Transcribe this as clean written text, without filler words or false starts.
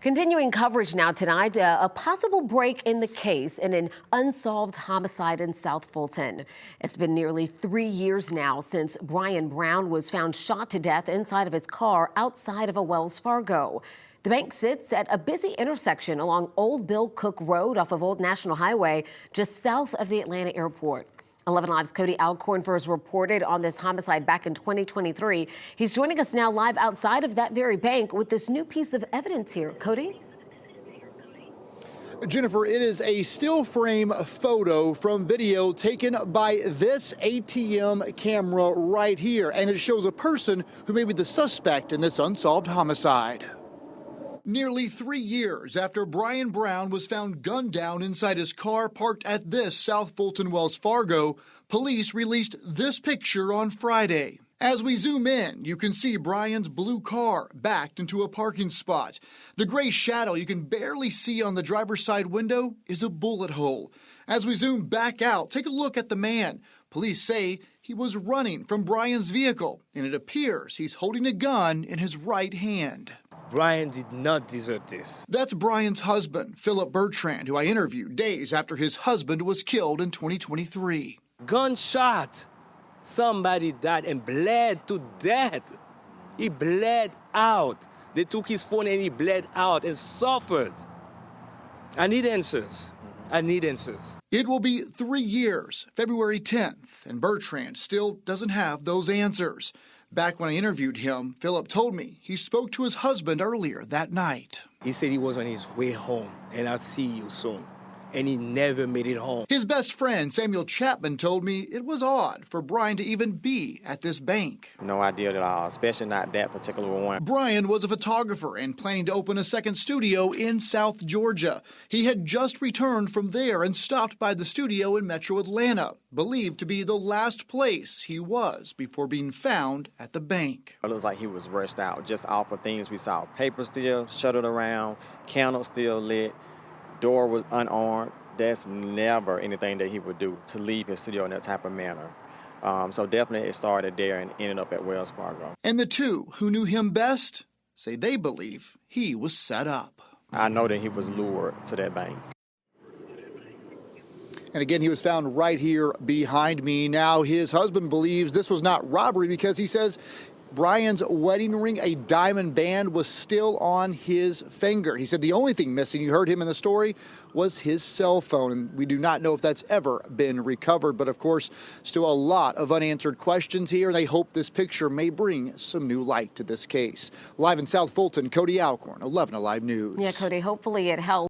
Continuing coverage now tonight, a possible break in the case in an unsolved homicide in South Fulton. It's been nearly 3 years now since Bryan Brown was found shot to death inside of his car outside of a Wells Fargo. The bank sits at a busy intersection along Old Bill Cook Road off of Old National Highway, just south of the Atlanta airport. 11 Live's Cody Alcorn first reported on this homicide back in 2023. He's joining us now live outside of that very bank with this new piece of evidence here. Cody? Jennifer, it is a still frame photo from video taken by this ATM camera right here, and it shows a person who may be the suspect in this unsolved homicide. Nearly 3 years after Bryan Brown was found gunned down inside his car parked at this South Fulton Wells Fargo, police released this picture on Friday. As we zoom in, you can see Bryan's blue car backed into a parking spot. The gray shadow you can barely see on the driver's side window is a bullet hole. As we zoom back out, take a look at the man. Police say he was running from Bryan's vehicle, and it appears he's holding a gun in his right hand. Bryan did not deserve this. That's Bryan's husband, Philip Bertrand, who I interviewed days after his husband was killed in 2023. Gunshot. Somebody died and bled to death. He bled out. They took his phone and he bled out and suffered. I need answers. I need answers. It will be 3 years, February 10th, and Bertrand still doesn't have those answers. Back when I interviewed him, Philip told me he spoke to his husband earlier that night. He said he was on his way home, and I'll see you soon. And he never made it home. His best friend, Samuel Chapman, told me it was odd for Bryan to even be at this bank. No idea at all, especially not that particular one. Bryan was a photographer and planning to open a second studio in South Georgia. He had just returned from there and stopped by the studio in Metro Atlanta, believed to be the last place he was before being found at the bank. It looks like he was rushed out just off of things we saw. Paper still shuttled around, candle still lit. Door was unarmed. That's never anything that he would do to leave his studio in that type of manner. So definitely it started there and ended up at Wells Fargo. And the two who knew him best say they believe he was set up. I know that he was lured to that bank. And again, he was found right here behind me. Now, his husband believes this was not robbery because he says Bryan's wedding ring, a diamond band, was still on his finger. He said the only thing missing, you heard him in the story, was his cell phone. And we do not know if that's ever been recovered. But of course, still a lot of unanswered questions here. They hope this picture may bring some new light to this case. Live in South Fulton, Cody Alcorn, 11 Alive News. Yeah, Cody, hopefully it helps.